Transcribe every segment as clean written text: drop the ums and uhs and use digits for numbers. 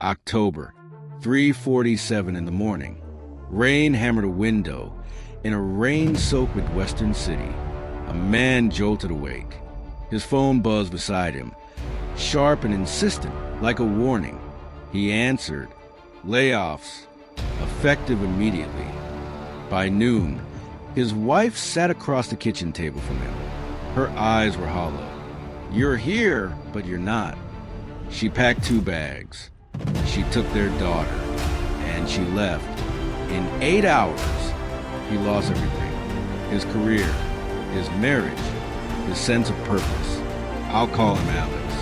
October, 3:47 in the morning. Rain hammered a window in a rain-soaked Midwestern city. A man jolted awake. His phone buzzed beside him, sharp and insistent, like a warning. He answered, "Layoffs, effective immediately." By noon, his wife sat across the kitchen table from him. Her eyes were hollow. "You're here, but you're not." She packed 2 bags. She took their daughter, and she left. In 8 hours, he lost everything. His career, his marriage, his sense of purpose. I'll call him Alex.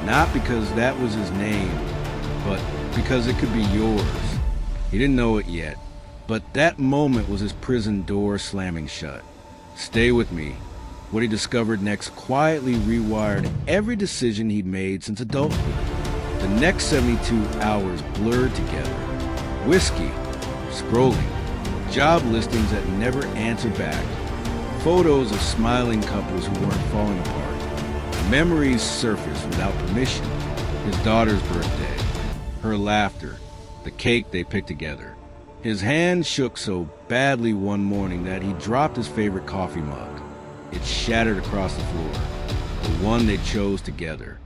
Not because that was his name, but because it could be yours. He didn't know it yet, but that moment was his prison door slamming shut. Stay with me. What he discovered next quietly rewired every decision he'd made since adulthood. The next 72 hours blurred together. Whiskey, scrolling, job listings that never answered back, photos of smiling couples who weren't falling apart. Memories surfaced without permission. His daughter's birthday, her laughter, the cake they picked together. His hand shook so badly one morning that he dropped his favorite coffee mug. It shattered across the floor, the one they chose together.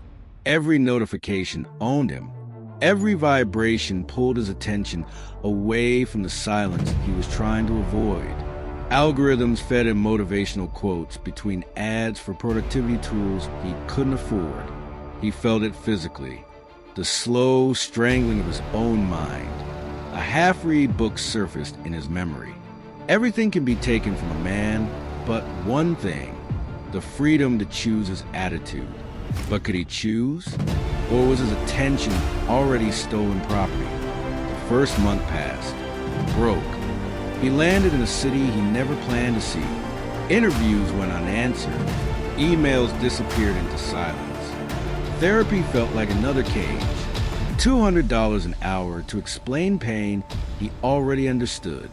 Every notification owned him. Every vibration pulled his attention away from the silence he was trying to avoid. Algorithms fed him motivational quotes between ads for productivity tools he couldn't afford. He felt it physically, the slow strangling of his own mind. A half-read book surfaced in his memory. Everything can be taken from a man, but one thing, the freedom to choose his attitude. But could he choose? Or was his attention already stolen property? The first month passed. Broke. He landed in a city he never planned to see. Interviews went unanswered. Emails disappeared into silence. Therapy felt like another cage. $200 an hour to explain pain he already understood.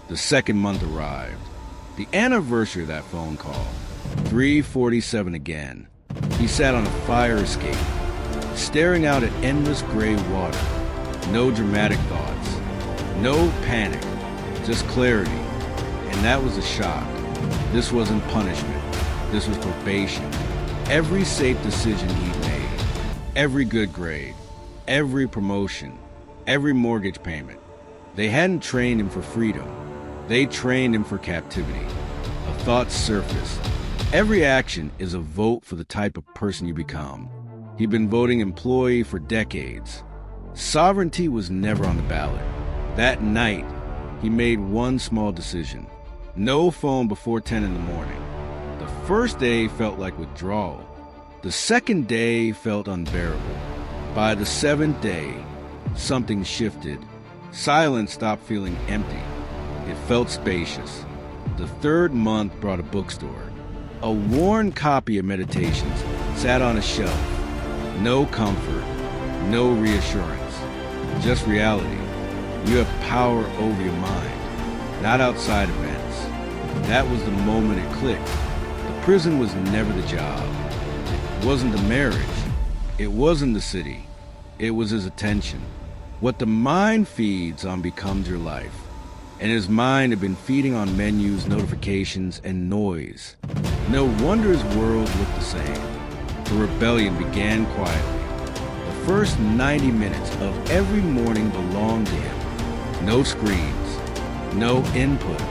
The second month arrived. The anniversary of that phone call. 3:47 again. He sat on a fire escape, staring out at endless gray water. No dramatic thoughts. No panic. Just clarity. And that was a shock. This wasn't punishment. This was probation. Every safe decision he'd made. Every good grade. Every promotion. Every mortgage payment. They hadn't trained him for freedom. They trained him for captivity. A thought surfaced. Every action is a vote for the type of person you become. He'd been voting employee for decades. Sovereignty was never on the ballot. That night, he made one small decision. No phone before 10 in the morning. The first day felt like withdrawal. The second day felt unbearable. By the 7th day, something shifted. Silence stopped feeling empty. It felt spacious. The third month brought a bookstore. A worn copy of Meditations sat on a shelf. No comfort, no reassurance, just reality. You have power over your mind, not outside events. That was the moment it clicked. The prison was never the job. It wasn't the marriage. It wasn't the city. It was his attention. What the mind feeds on becomes your life. And his mind had been feeding on menus, notifications, and noise. No wonder his world looked the same. The rebellion began quietly. The first 90 minutes of every morning belonged to him. No screens, no input,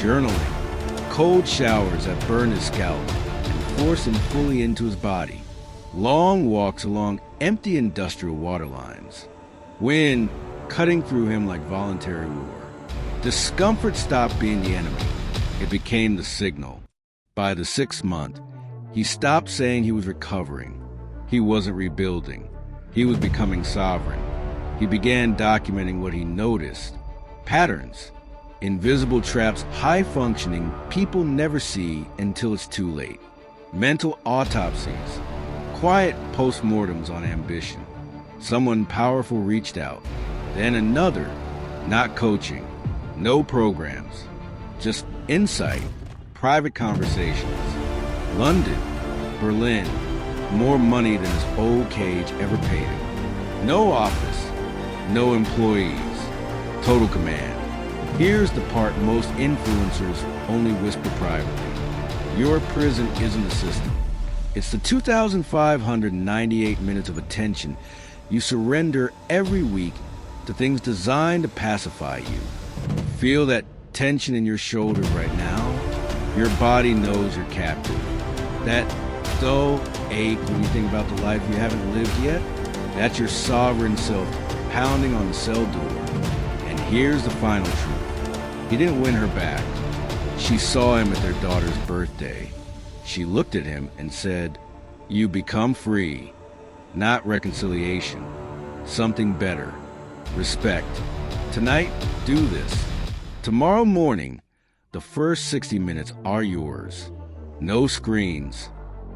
journaling, cold showers that burned his scalp and forced him fully into his body. Long walks along empty industrial water lines. Wind cutting through him like voluntary war. Discomfort stopped being the enemy. It became the signal. By the 6th month, he stopped saying he was recovering. He wasn't rebuilding. He was becoming sovereign. He began documenting what he noticed. Patterns. Invisible traps high-functioning people never see until it's too late. Mental autopsies. Quiet postmortems on ambition. Someone powerful reached out. Then another. Not coaching. No programs. Just insight. Private conversations. London. Berlin. More money than his old cage ever paid him. No office. no employees, total command. Here's the part most influencers only whisper privately. Your prison isn't the system. It's the 2,598 minutes of attention you surrender every week to things designed to pacify you. Feel that tension in your shoulders right now? Your body knows you're captive. That dull ache when you think about the life you haven't lived yet? That's your sovereign self pounding on the cell door. And here's the final truth. He didn't win her back. She saw him at their daughter's birthday. She looked at him and said, "You become free, not reconciliation. Something better. Respect. Tonight, do this. Tomorrow morning, the first 60 minutes are yours. No screens.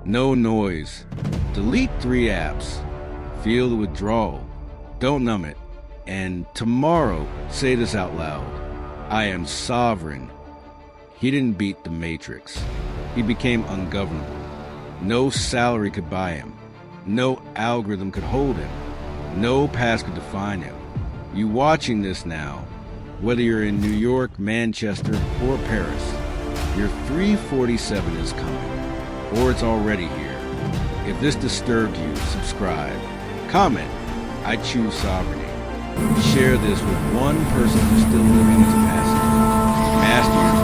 No noise. Delete 3 apps. Feel the withdrawal. Don't numb it. And tomorrow, say this out loud. I am sovereign." He didn't beat the Matrix. He became ungovernable. No salary could buy him. No algorithm could hold him. No past could define him. You watching this now, whether you're in New York, Manchester, or Paris, your 347 is coming, or it's already here. If this disturbed you, subscribe. Comment, "I choose sovereignty." Share this with one person who's still living as a passenger. Master your